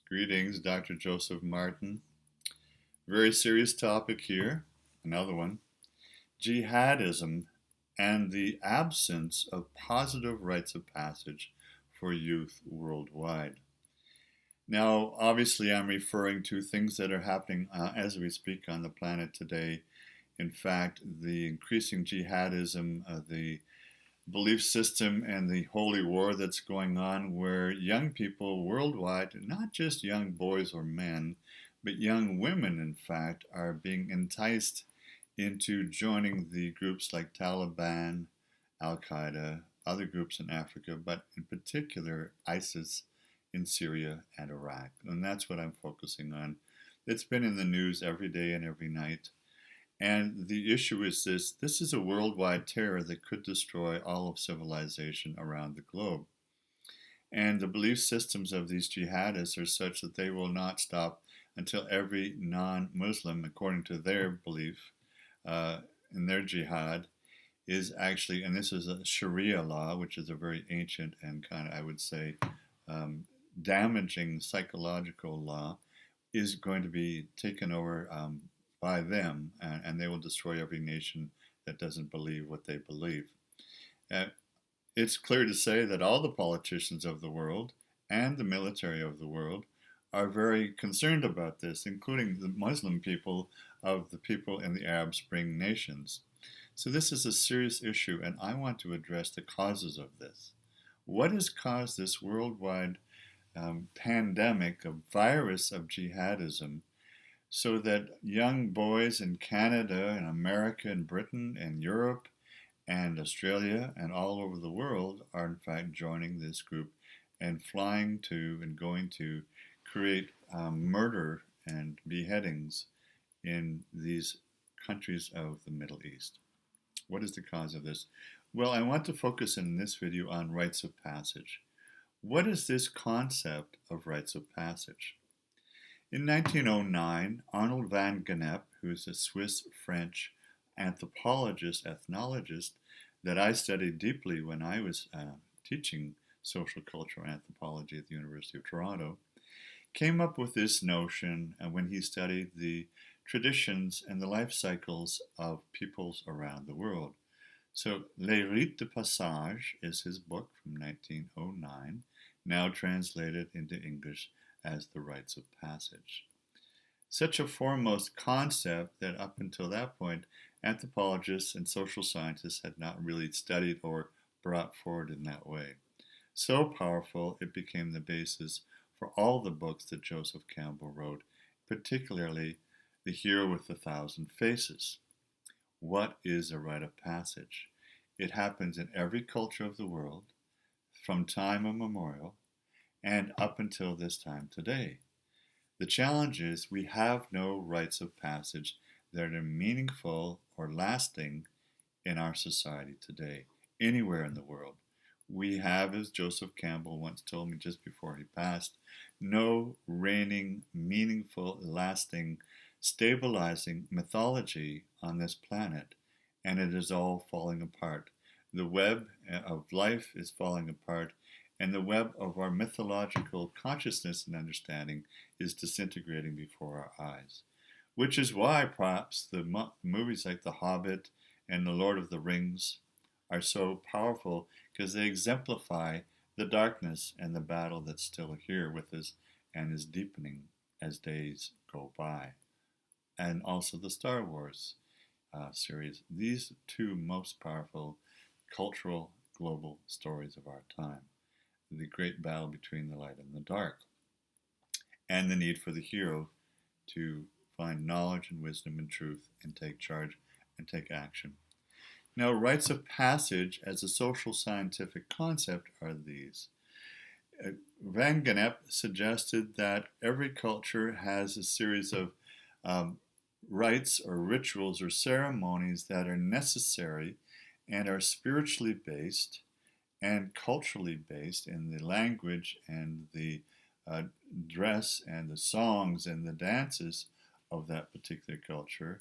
Greetings, Dr. Joseph Martin. Very serious topic here. Another one. Jihadism and the absence of positive rites of passage for youth worldwide. Now, obviously, I'm referring to things that are happening as we speak on the planet today. In fact, the increasing jihadism, the belief system and the holy war that's going on, where young people worldwide, not just young boys or men, but young women, in fact, are being enticed into joining the groups like Taliban, Al Qaeda, other groups in Africa, but in particular ISIS in Syria and Iraq. And that's what I'm focusing on. It's been in the news every day and every night. And the issue is this is a worldwide terror that could destroy all of civilization around the globe. And the belief systems of these jihadists are such that they will not stop until every non Muslim, according to their belief in their jihad, is actually, and this is a Sharia law, which is a very ancient and kind of, I would say, damaging psychological law, is going to be taken over by them, and they will destroy every nation that doesn't believe what they believe. Uh, it's clear to say that all the politicians of the world and the military of the world are very concerned about this, including the Muslim people of the people in the Arab Spring nations. So this is a serious issue, and I want to address the causes of this. What has caused this worldwide pandemic, a virus of jihadism, so that young boys in Canada and America and Britain and Europe and Australia and all over the world are in fact joining this group and flying to and going to create murder and beheadings in these countries of the Middle East. What is the cause of this? Well, I want to focus in this video on rites of passage. What is this concept of rites of passage? In 1909, Arnold van Gennep, who is a Swiss-French anthropologist, ethnologist, that I studied deeply when I was teaching social cultural anthropology at the University of Toronto, came up with this notion when he studied the traditions and the life cycles of peoples around the world. So, Les Rites of Passage is his book from 1909, now translated into English as the Rites of Passage. Such a foremost concept that up until that point, anthropologists and social scientists had not really studied or brought forward in that way. So powerful, it became the basis for all the books that Joseph Campbell wrote, particularly The Hero with a Thousand Faces. What is a rite of passage? It happens in every culture of the world, from time immemorial, and up until this time today. The challenge is we have no rites of passage that are meaningful or lasting in our society today, anywhere in the world. We have, as Joseph Campbell once told me just before he passed, no reigning, meaningful, lasting, stabilizing mythology on this planet, and it is all falling apart. The web of life is falling apart, and the web of our mythological consciousness and understanding is disintegrating before our eyes. Which is why perhaps the movies like The Hobbit and The Lord of the Rings are so powerful, because they exemplify the darkness and the battle that's still here with us and is deepening as days go by. And also the Star Wars series. These two most powerful cultural global stories of our time. The great battle between the light and the dark, and the need for the hero to find knowledge and wisdom and truth and take charge and take action. Now, rites of passage as a social scientific concept are these. Van Gennep suggested that every culture has a series of rites or rituals or ceremonies that are necessary and are spiritually based and culturally based in the language and the dress and the songs and the dances of that particular culture,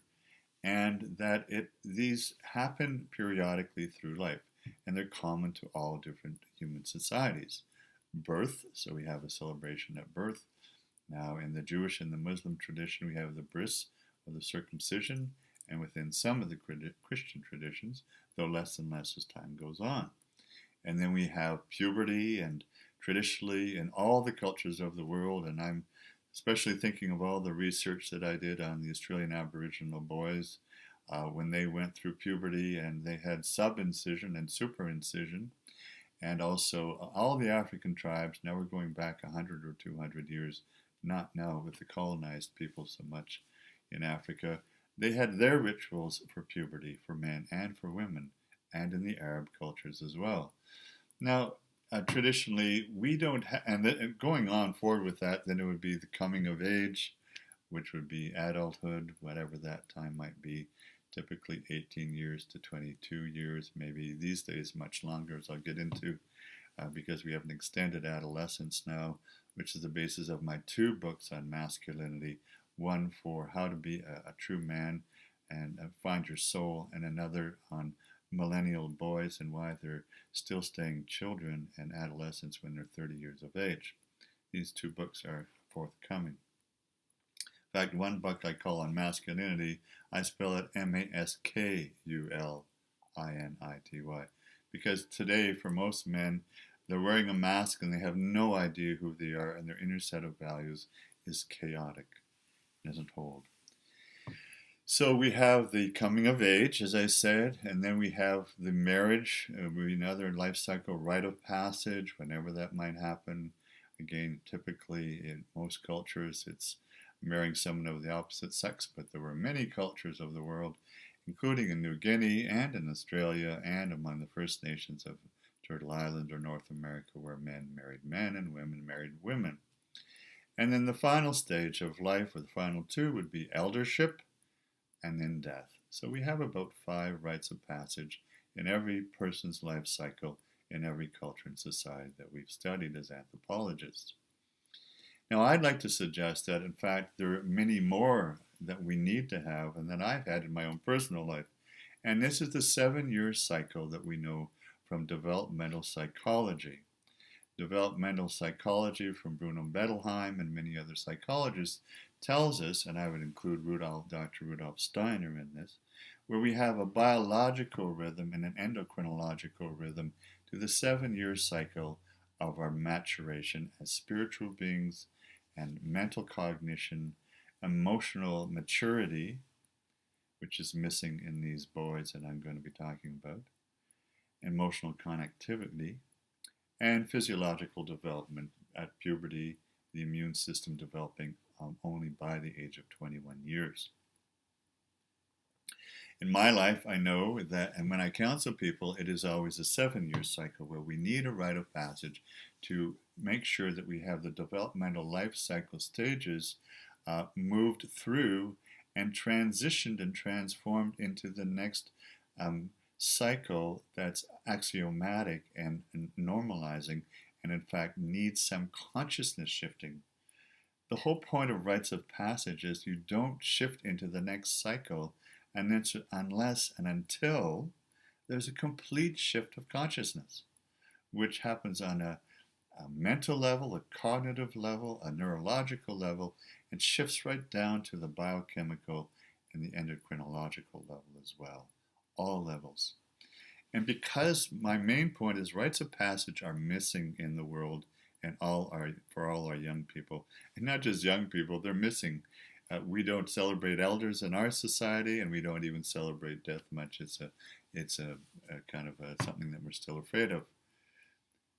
and that these happen periodically through life, and they're common to all different human societies. Birth, so we have a celebration at birth, Now, in the Jewish and the Muslim tradition, we have the bris, or the circumcision, and within some of the Christian traditions, though less and less as time goes on. And then we have puberty, and traditionally in all the cultures of the world, and I'm especially thinking of all the research that I did on the Australian Aboriginal boys when they went through puberty, and they had subincision and superincision, and also all the African tribes. Now we're going back 100 or 200 years, not now with the colonized people so much in Africa. They had their rituals for puberty for men and for women, and in the Arab cultures as well. Now, traditionally, we don't and going on forward with that, then it would be the coming of age, which would be adulthood, whatever that time might be, typically 18 years to 22 years, maybe these days much longer, as I'll get into, because we have an extended adolescence now, which is the basis of my 2 books on masculinity, one for how to be a true man and find your soul, and another on millennial boys and why they're still staying children and adolescents when they're 30 years of age. These 2 books are forthcoming. In fact, one book I call on masculinity, I spell it Maskulinity, because today for most men, they're wearing a mask and they have no idea who they are, and their inner set of values is chaotic, doesn't hold. So we have the coming of age, as I said, and then we have the marriage, another life cycle, rite of passage, whenever that might happen. Again, typically in most cultures, it's marrying someone of the opposite sex, but there were many cultures of the world, including in New Guinea and in Australia and among the First Nations of Turtle Island or North America, where men married men and women married women. And then the final stage of life, or the final 2, would be eldership, and then death. So we have about 5 rites of passage in every person's life cycle in every culture and society that we've studied as anthropologists. Now, I'd like to suggest that, in fact, there are many more that we need to have and that I've had in my own personal life. And this is the 7-year cycle that we know from developmental psychology. Developmental psychology from Bruno Bettelheim and many other psychologists tells us, and I would include Dr. Rudolf Steiner in this, where we have a biological rhythm and an endocrinological rhythm to the 7-year cycle of our maturation as spiritual beings and mental cognition, emotional maturity, which is missing in these boys that I'm going to be talking about, emotional connectivity, and physiological development at puberty, the immune system developing only by the age of 21 years. In my life, I know that, and when I counsel people, it is always a 7-year cycle where we need a rite of passage to make sure that we have the developmental life cycle stages moved through and transitioned and transformed into the next cycle that's axiomatic and normalizing, and in fact needs some consciousness shifting. The whole point of rites of passage is you don't shift into the next cycle unless and until there's a complete shift of consciousness, which happens on a mental level, a cognitive level, a neurological level, and shifts right down to the biochemical and the endocrinological level as well, all levels. And because my main point is rites of passage are missing in the world and for all our young people, and not just young people, they're missing. We don't celebrate elders in our society, and we don't even celebrate death much. It's a kind of something that we're still afraid of.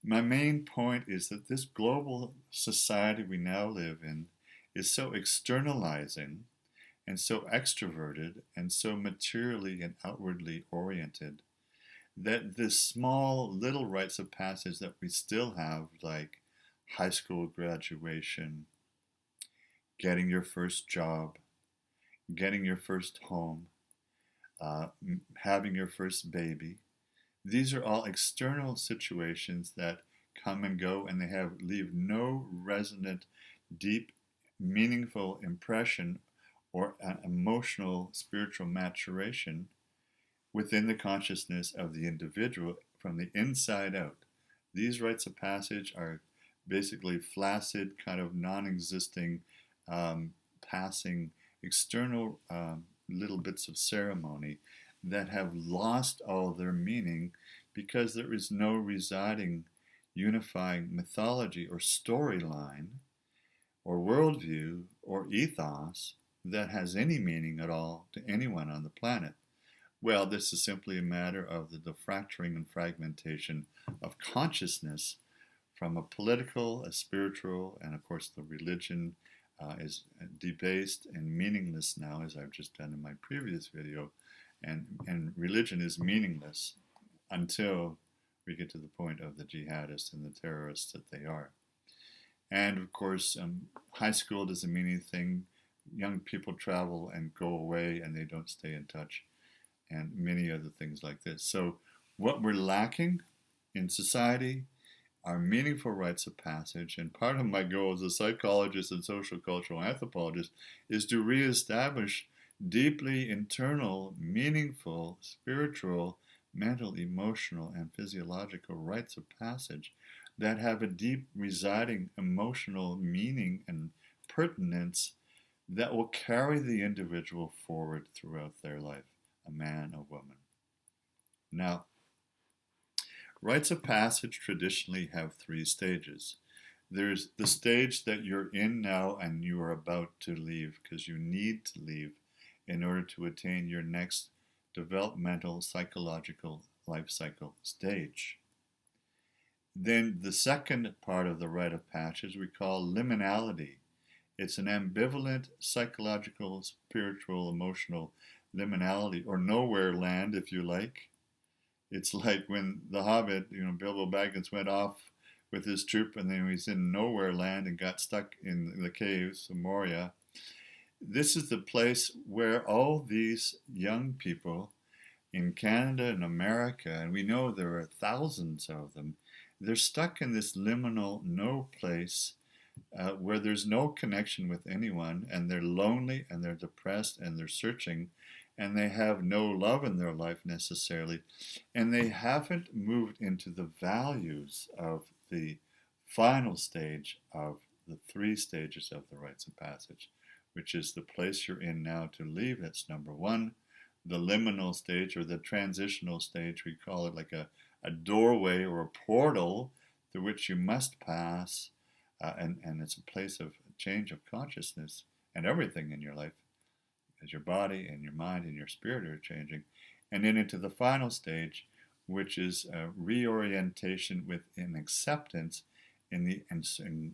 My main point is that this global society we now live in is so externalizing and so extroverted and so materially and outwardly oriented that the small little rites of passage that we still have, like high school graduation, getting your first job, getting your first home, having your first baby, these are all external situations that come and go, and they leave no resonant, deep, meaningful impression or an emotional, spiritual maturation within the consciousness of the individual from the inside out. These rites of passage are basically flaccid, kind of non-existing, passing external little bits of ceremony that have lost all their meaning because there is no residing, unifying mythology or storyline or worldview or ethos that has any meaning at all to anyone on the planet. Well, this is simply a matter of the fracturing and fragmentation of consciousness from a political, a spiritual, and of course the religion is debased and meaningless now, as I've just done in my previous video. And religion is meaningless until we get to the point of the jihadists and the terrorists that they are. And of course, high school doesn't mean anything. Young people travel and go away and they don't stay in touch, and many other things like this. So what we're lacking in society are meaningful rites of passage. And part of my goal as a psychologist and social cultural anthropologist is to reestablish deeply internal, meaningful, spiritual, mental, emotional, and physiological rites of passage that have a deep residing emotional meaning and pertinence that will carry the individual forward throughout their life, a man, a woman. Now, rites of passage traditionally have three stages. There's the stage that you're in now and you are about to leave because you need to leave in order to attain your next developmental, psychological life cycle stage. Then the second part of the rite of passage we call liminality. It's an ambivalent psychological, spiritual, emotional liminality, or nowhere land, if you like. It's like when the Hobbit, Bilbo Baggins went off with his troop and then he was in nowhere land and got stuck in the caves of Moria. This is the place where all these young people in Canada and America, and we know there are thousands of them, they're stuck in this liminal no place where there's no connection with anyone, and they're lonely and they're depressed and they're searching, and they have no love in their life necessarily, and they haven't moved into the values of the final stage of the three stages of the rites of passage, which is the place you're in now to leave. That's number one. The liminal stage, or the transitional stage, we call it like a doorway or a portal through which you must pass, and it's a place of change of consciousness and everything in your life, as your body and your mind and your spirit are changing. And then into the final stage, which is reorientation with an acceptance in the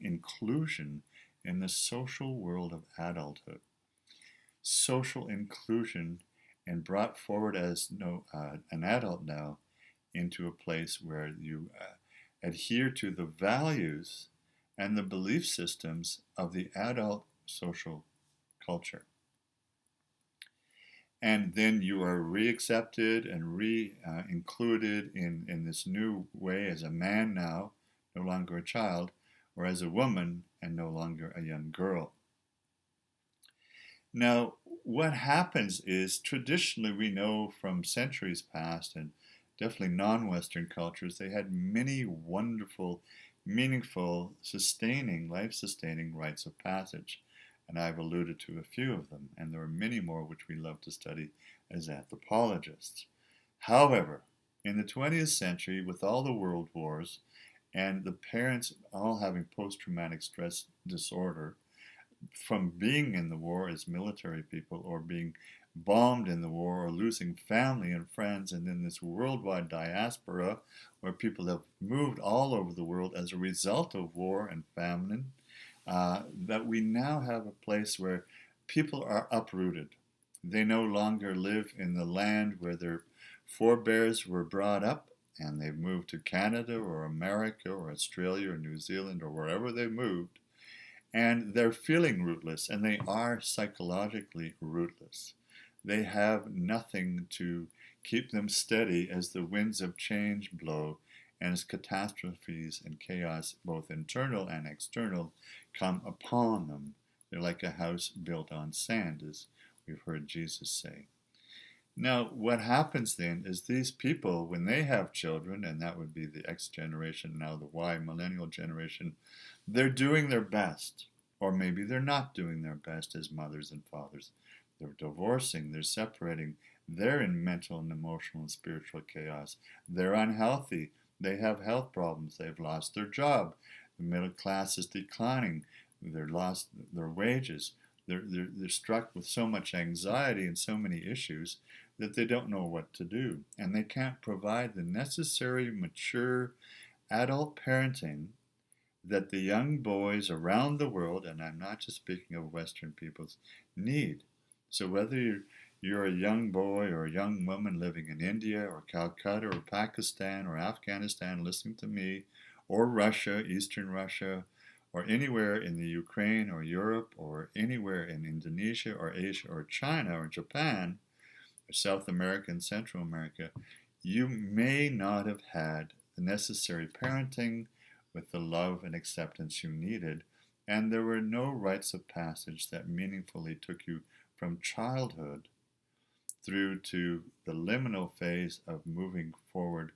inclusion in the social world of adulthood. Social inclusion, and brought forward as an adult now into a place where you adhere to the values and the belief systems of the adult social culture. And then you are re-accepted and re-included in this new way as a man now, no longer a child, or as a woman and no longer a young girl. Now, what happens is, traditionally we know from centuries past, and definitely non-Western cultures, they had many wonderful, meaningful, sustaining, life-sustaining rites of passage. And I've alluded to a few of them, and there are many more which we love to study as anthropologists. However, in the 20th century, with all the world wars, and the parents all having post-traumatic stress disorder, from being in the war as military people, or being bombed in the war, or losing family and friends, and then this worldwide diaspora where people have moved all over the world as a result of war and famine, that we now have a place where people are uprooted. They no longer live in the land where their forebears were brought up, and they've moved to Canada or America or Australia or New Zealand or wherever they moved, and they're feeling rootless, and they are psychologically rootless. They have nothing to keep them steady as the winds of change blow, and as catastrophes and chaos, both internal and external, come upon them. They're like a house built on sand, as we've heard Jesus say. Now, what happens then is these people, when they have children, and that would be the X generation, now the Y millennial generation, they're doing their best. Or maybe they're not doing their best as mothers and fathers. They're divorcing, they're separating, they're in mental and emotional and spiritual chaos. They're unhealthy, they have health problems, they've lost their job, the middle class is declining, they've lost their wages, they're struck with so much anxiety and so many issues that they don't know what to do. And they can't provide the necessary, mature, adult parenting that the young boys around the world, and I'm not just speaking of Western peoples, need. So whether you're a young boy or a young woman living in India or Calcutta or Pakistan or Afghanistan listening to me, or Russia, Eastern Russia, or anywhere in the Ukraine or Europe or anywhere in Indonesia or Asia or China or Japan or South America and Central America, you may not have had the necessary parenting with the love and acceptance you needed, and there were no rites of passage that meaningfully took you from childhood through to the liminal phase of moving forward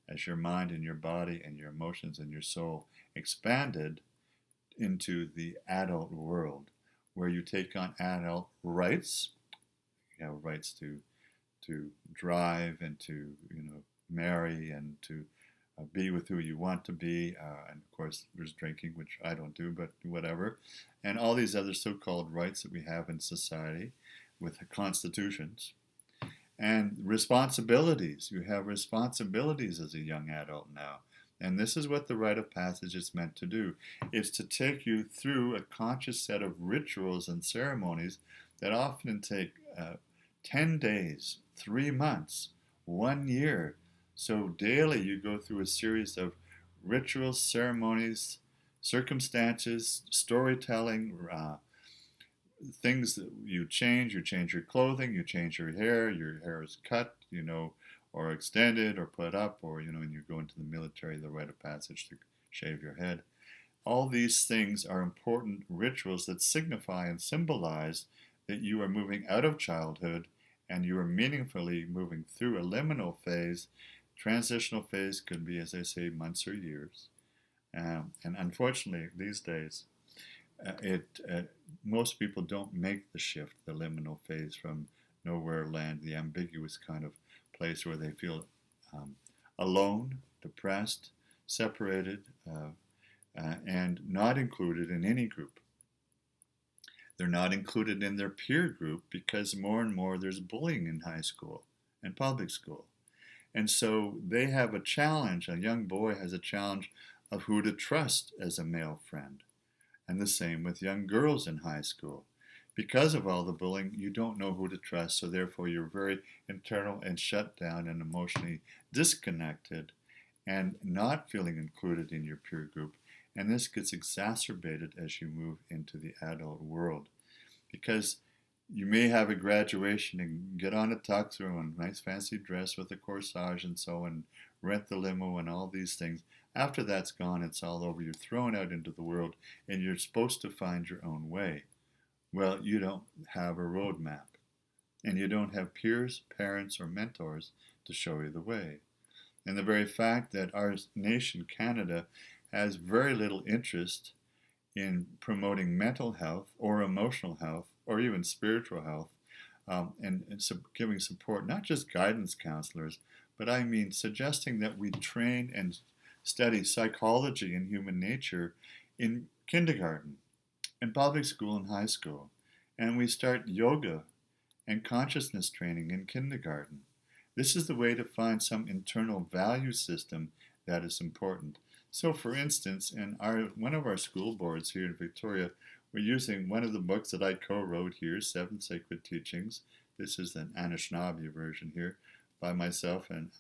as your mind and your body and your emotions and your soul expanded into the adult world, where you take on adult rights. You have rights to drive and to marry and to be with who you want to be, and of course there's drinking, which I don't do, but whatever, and all these other so-called rights that we have in society with constitutions. And responsibilities. You have responsibilities as a young adult now. And this is what the rite of passage is meant to do. It's to take you through a conscious set of rituals and ceremonies that often take 10 days, 3 months, 1 year. So daily you go through a series of rituals, ceremonies, circumstances, storytelling, things that you change your clothing, you change your hair is cut, or extended or put up, or, when you go into the military, the rite of passage to shave your head. All these things are important rituals that signify and symbolize that you are moving out of childhood and you are meaningfully moving through a liminal phase. Transitional phase could be, as I say, months or years. And unfortunately, these days, most people don't make the shift, the liminal phase from nowhere land, the ambiguous kind of place where they feel alone, depressed, separated, and not included in any group. They're not included in their peer group because more and more there's bullying in high school and public school. And so they have a challenge, a young boy has a challenge of who to trust as a male friend. And the same with young girls in high school. Because of all the bullying, you don't know who to trust, so therefore you're very internal and shut down and emotionally disconnected and not feeling included in your peer group. And this gets exacerbated as you move into the adult world. Because you may have a graduation and get on a tuxedo and a nice fancy dress with a corsage and so on, rent the limo and all these things. After that's gone, it's all over. You're thrown out into the world and you're supposed to find your own way. Well, you don't have a roadmap. And you don't have peers, parents, or mentors to show you the way. And the very fact that our nation, Canada, has very little interest in promoting mental health or emotional health or even spiritual health, and giving support, not just guidance counselors, but I mean suggesting that we train and study psychology and human nature in kindergarten, in public school and high school. And we start yoga and consciousness training in kindergarten. This is the way to find some internal value system that is important. So for instance, in one of our school boards here in Victoria, we're using one of the books that I co-wrote here, Seven Sacred Teachings. This is an Anishinaabe version here by myself and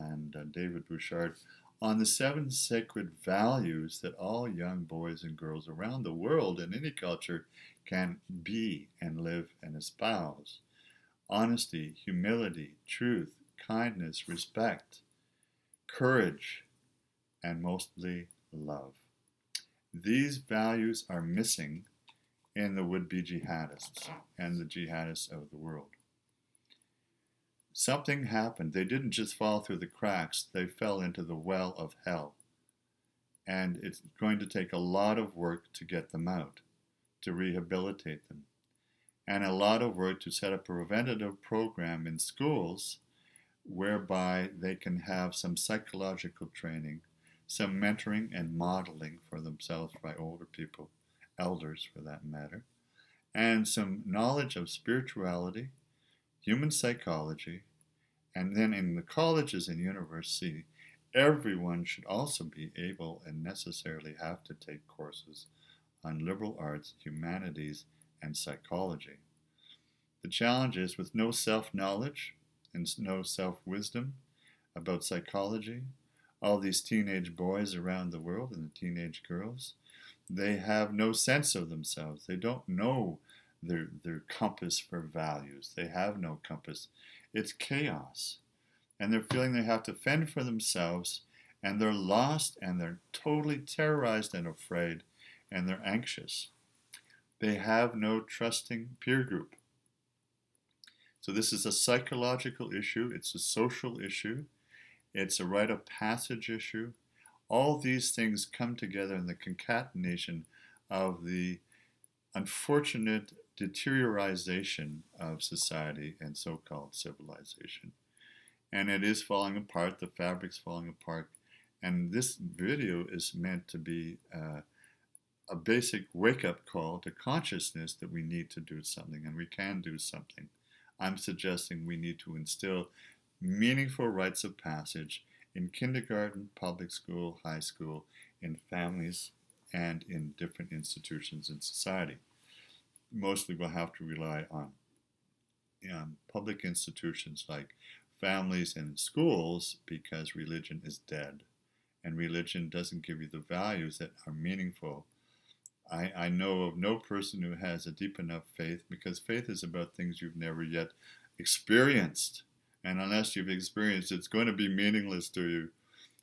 David Bouchard, on the 7 sacred values that all young boys and girls around the world in any culture can be and live and espouse. Honesty, humility, truth, kindness, respect, courage, and mostly love. These values are missing in the would-be jihadists and the jihadists of the world. something happened. They didn't just fall through the cracks, they fell into the well of hell. And it's going to take a lot of work to get them out, to rehabilitate them, and a lot of work to set up a preventative program in schools whereby they can have some psychological training, some mentoring and modeling for themselves by older people, elders for that matter, and some knowledge of spirituality, human psychology, and then in the colleges and universities, everyone should also be able and necessarily have to take courses on liberal arts, humanities, and psychology. The challenge is with no self-knowledge and no self-wisdom about psychology, all these teenage boys around the world and the teenage girls, they have no sense of themselves. They don't know their compass for values. They have no compass. It's chaos. And they're feeling they have to fend for themselves, and they're lost, and they're totally terrorized and afraid, and they're anxious. They have no trusting peer group. So this is a psychological issue, it's a social issue, it's a rite of passage issue. All these things come together in the concatenation of the unfortunate deterioration of society and so-called civilization. And it is falling apart, the fabric's falling apart. And this video is meant to be a basic wake-up call to consciousness that we need to do something, and we can do something. I'm suggesting we need to instill meaningful rites of passage in kindergarten, public school, high school, in families, and in different institutions in society. Mostly we'll have to rely on public institutions like families and schools, because religion is dead, and religion doesn't give you the values that are meaningful. I know of no person who has a deep enough faith, because faith is about things you've never yet experienced. And unless you've experienced, it's going to be meaningless to you.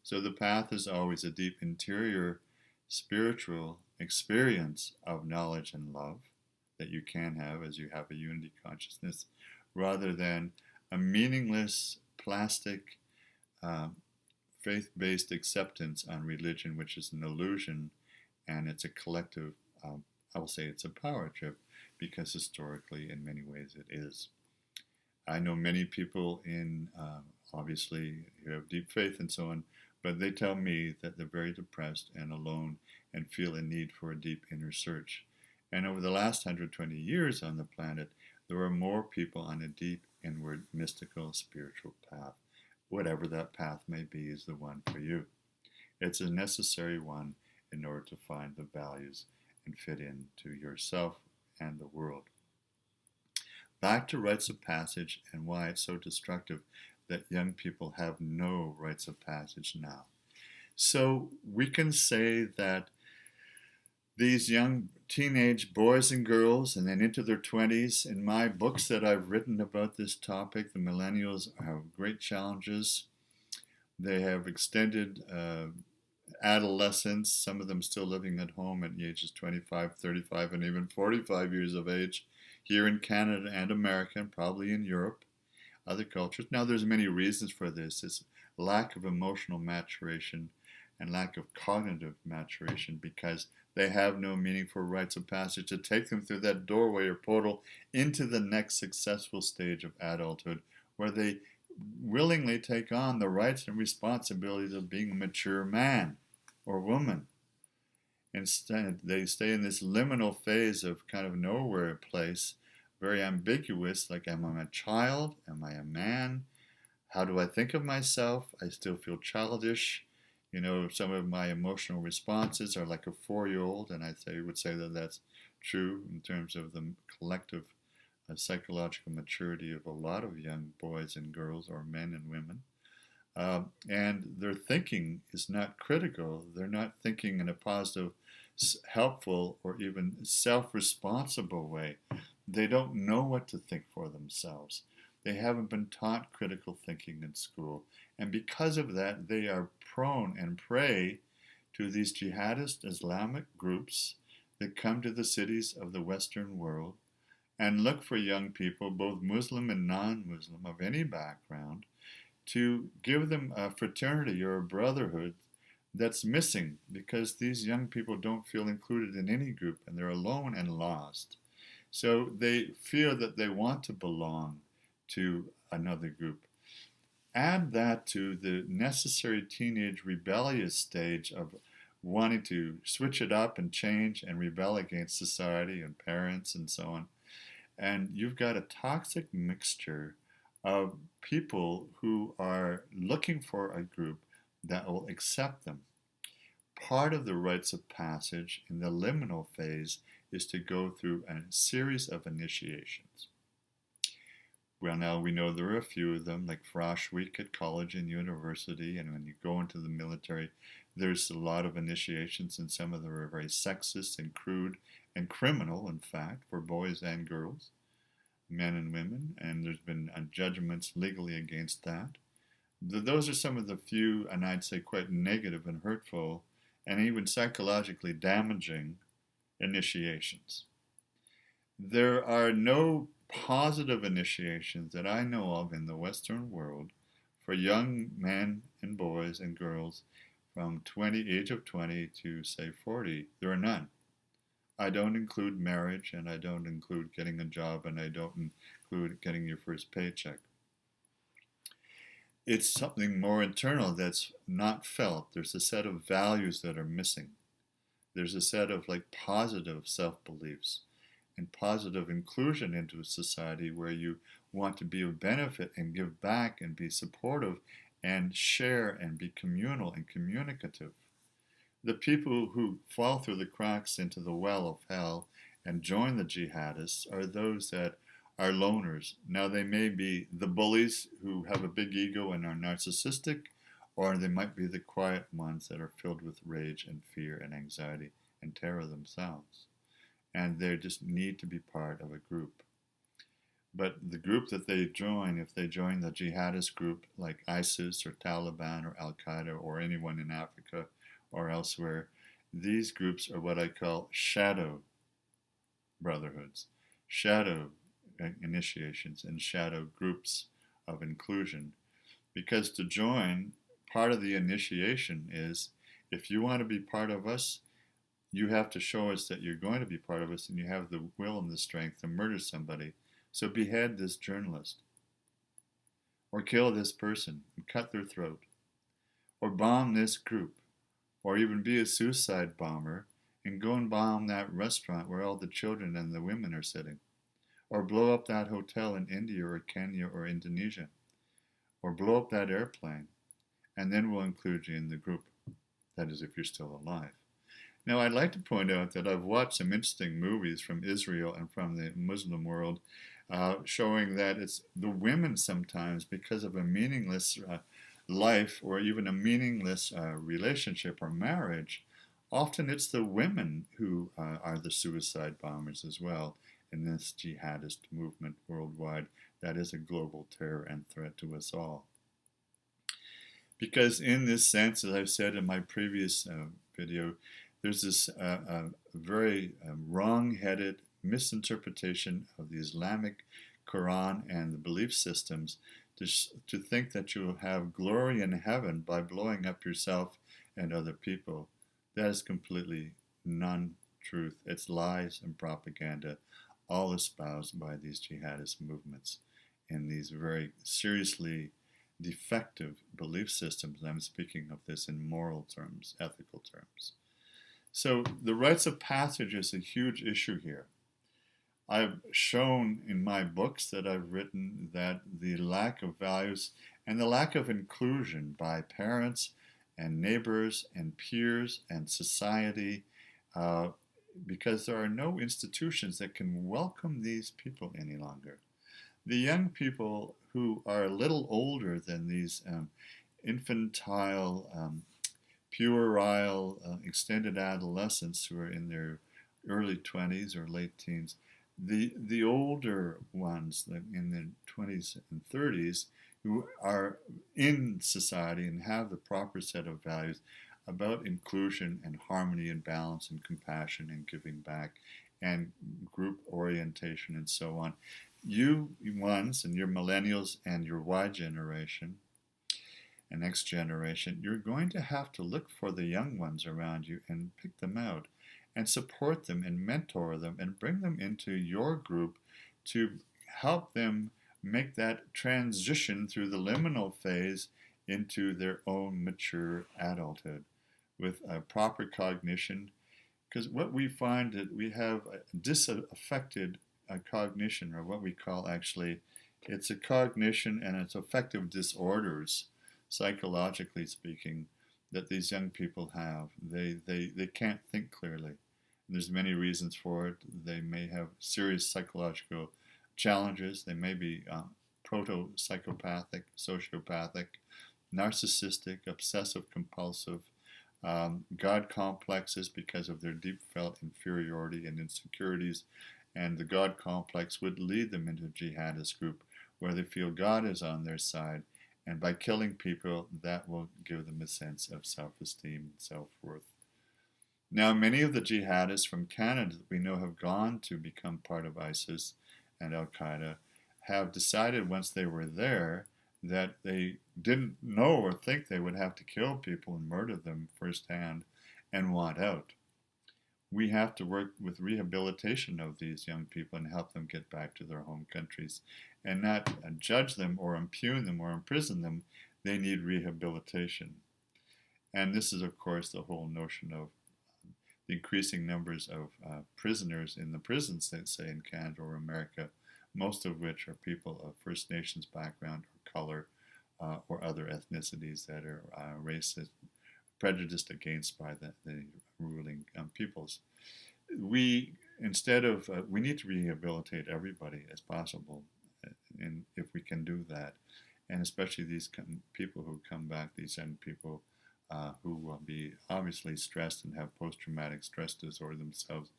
So the path is always a deep interior spiritual experience of knowledge and love that you can have as you have a unity consciousness, rather than a meaningless, plastic, faith-based acceptance on religion, which is an illusion, and it's a collective, I will say it's a power trip, because historically, in many ways, it is. I know many people obviously, who have deep faith and so on, but they tell me that they're very depressed and alone and feel a need for a deep inner search. And over the last 120 years on the planet, there are more people on a deep, inward, mystical, spiritual path. Whatever that path may be is the one for you. It's a necessary one in order to find the values and fit into yourself and the world. Back to rites of passage and why it's so destructive that young people have no rites of passage now. So we can say that these young teenage boys and girls, and then into their 20s, in my books that I've written about this topic, the millennials have great challenges. They have extended adolescence, some of them still living at home at the ages 25, 35, and even 45 years of age, here in Canada and America, and probably in Europe, other cultures. Now, there's many reasons for this. It's lack of emotional maturation and lack of cognitive maturation, because they have no meaningful rites of passage to take them through that doorway or portal into the next successful stage of adulthood, where they willingly take on the rights and responsibilities of being a mature man or woman. Instead, they stay in this liminal phase of kind of nowhere place, very ambiguous, like, am I a child? Am I a man? How do I think of myself? I still feel childish. You know, some of my emotional responses are like a 4-year-old, and I would say that that's true in terms of the collective psychological maturity of a lot of young boys and girls, or men and women. And their thinking is not critical. They're not thinking in a positive, helpful, or even self-responsible way. They don't know what to think for themselves. They haven't been taught critical thinking in school. And because of that, they are prone and prey to these jihadist Islamic groups that come to the cities of the Western world and look for young people, both Muslim and non-Muslim, of any background, to give them a fraternity or a brotherhood that's missing because these young people don't feel included in any group and they're alone and lost. So they feel that they want to belong to another group. Add that to the necessary teenage rebellious stage of wanting to switch it up and change and rebel against society and parents and so on. And you've got a toxic mixture of people who are looking for a group that will accept them. Part of the rites of passage in the liminal phase is to go through a series of initiations. Well, now we know there are a few of them, like Frosh Week at college and university, and when you go into the military, there's a lot of initiations, and some of them are very sexist and crude and criminal, in fact, for boys and girls, men and women, and there's been judgments legally against that. Those are some of the few, and I'd say quite negative and hurtful, and even psychologically damaging initiations. There are no positive initiations that I know of in the Western world for young men and boys and girls from age of 20 to say 40. There are none. I don't include marriage, and I don't include getting a job, and I don't include getting your first paycheck. It's something more internal that's not felt. There's a set of values that are missing. There's a set of positive self-beliefs and positive inclusion into a society where you want to be of benefit and give back and be supportive and share and be communal and communicative. The people who fall through the cracks into the well of hell and join the jihadists are those that are loners. Now, they may be the bullies who have a big ego and are narcissistic, or they might be the quiet ones that are filled with rage and fear and anxiety and terror themselves. And they just need to be part of a group. But the group that they join, if they join the jihadist group like ISIS or Taliban or Al-Qaeda or anyone in Africa or elsewhere, these groups are what I call shadow brotherhoods, shadow initiations, and shadow groups of inclusion. Because to join, part of the initiation is, if you want to be part of us, you have to show us that you're going to be part of us and you have the will and the strength to murder somebody. So behead this journalist, or kill this person and cut their throat, or bomb this group, or even be a suicide bomber and go and bomb that restaurant where all the children and the women are sitting, or blow up that hotel in India or Kenya or Indonesia, or blow up that airplane, and then we'll include you in the group. That is, if you're still alive. Now, I'd like to point out that I've watched some interesting movies from Israel and from the Muslim world showing that it's the women sometimes, because of a meaningless life or even a meaningless relationship or marriage, often it's the women who are the suicide bombers as well in this jihadist movement worldwide that is a global terror and threat to us all. Because in this sense, as I've said in my previous video, there's this very wrong-headed misinterpretation of the Islamic Quran and the belief systems to think that you will have glory in heaven by blowing up yourself and other people. That is completely non-truth. It's lies and propaganda, all espoused by these jihadist movements in these very seriously defective belief systems. I'm speaking of this in moral terms, ethical terms. So the rites of passage is a huge issue here. I've shown in my books that I've written that the lack of values and the lack of inclusion by parents and neighbors and peers and society, because there are no institutions that can welcome these people any longer. The young people who are a little older than these infantile, puerile, extended adolescents who are in their early 20s or late teens, the older ones in their 20s and 30s who are in society and have the proper set of values about inclusion and harmony and balance and compassion and giving back and group orientation and so on. You ones and your millennials and your Y generation and next generation, you're going to have to look for the young ones around you and pick them out and support them and mentor them and bring them into your group to help them make that transition through the liminal phase into their own mature adulthood with a proper cognition. Because what we find that we have a disaffected cognition, or what we call actually, it's a cognition and it's affective disorders, psychologically speaking, that these young people have. They can't think clearly. And there's many reasons for it. They may have serious psychological challenges. They may be proto-psychopathic, sociopathic, narcissistic, obsessive compulsive, God complexes because of their deep felt inferiority and insecurities, and the God complex would lead them into a jihadist group where they feel God is on their side, and by killing people, that will give them a sense of self-esteem and self-worth. Now, many of the jihadists from Canada that we know have gone to become part of ISIS and Al-Qaeda have decided once they were there that they didn't know or think they would have to kill people and murder them firsthand and want out. We have to work with rehabilitation of these young people and help them get back to their home countries and not judge them or impugn them or imprison them. They need rehabilitation. And this is, of course, the whole notion of the increasing numbers of prisoners in the prisons, say in Canada or America, most of which are people of First Nations background or color or other ethnicities that are racist, prejudiced against by the ruling peoples. We need to rehabilitate everybody as possible, and if we can do that, and especially these people who come back, these young people who will be obviously stressed and have post-traumatic stress disorder themselves.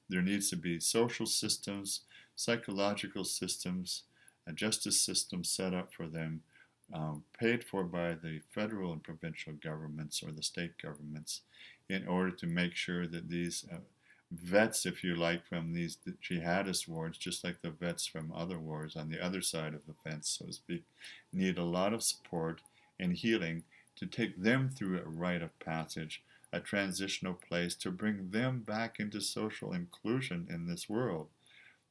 There needs to be social systems, psychological systems, a justice system set up for them, paid for by the federal and provincial governments or the state governments, in order to make sure that these vets, if you like, from these jihadist wars, just like the vets from other wars on the other side of the fence, so to speak, need a lot of support and healing to take them through a rite of passage, a transitional place, to bring them back into social inclusion in this world.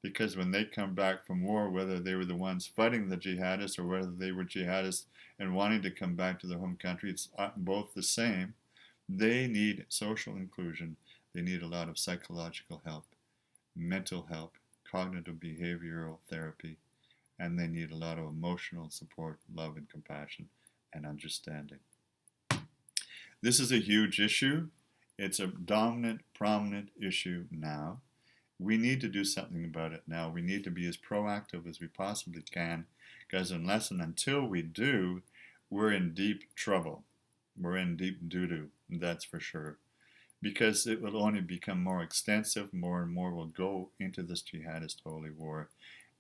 Because when they come back from war, whether they were the ones fighting the jihadists or whether they were jihadists and wanting to come back to their home country, it's both the same. They need social inclusion. They need a lot of psychological help, mental help, cognitive behavioral therapy, and they need a lot of emotional support, love and compassion, and understanding. This is a huge issue. It's a dominant, prominent issue now. We need to do something about it now. We need to be as proactive as we possibly can, because unless and until we do, we're in deep trouble. We're in deep doo-doo, that's for sure. Because it will only become more extensive, more and more will go into this jihadist holy war,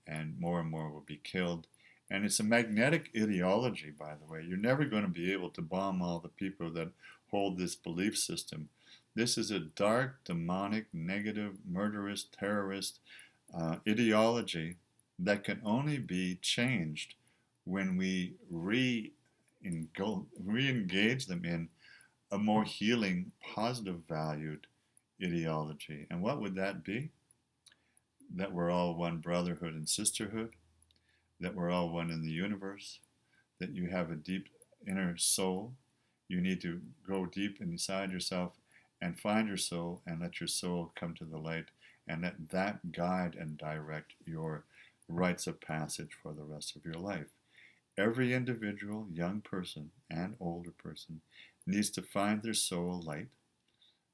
and more will be killed. And it's a magnetic ideology, by the way. You're never going to be able to bomb all the people that hold this belief system. This is a dark, demonic, negative, murderous, terrorist ideology that can only be changed when we re-engage them in a more healing, positive valued ideology. And what would that be? That we're all one brotherhood and sisterhood, that we're all one in the universe, that you have a deep inner soul. You need to go deep inside yourself and find your soul and let your soul come to the light, and let that guide and direct your rites of passage for the rest of your life. Every individual, young person and older person, needs to find their soul light,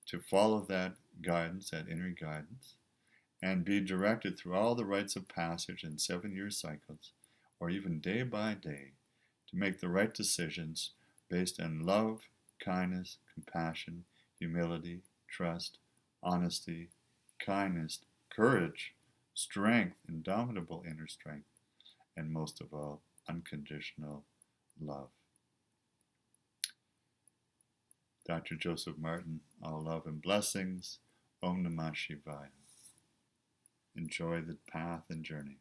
to follow that guidance, that inner guidance, and be directed through all the rites of passage in 7-year cycles, or even day by day, to make the right decisions based on love, kindness, compassion, humility, trust, honesty, kindness, courage, strength, indomitable inner strength, and most of all, unconditional love. Dr. Joseph Martin, all love and blessings. Om Namah Shivaya. enjoy the path and journey.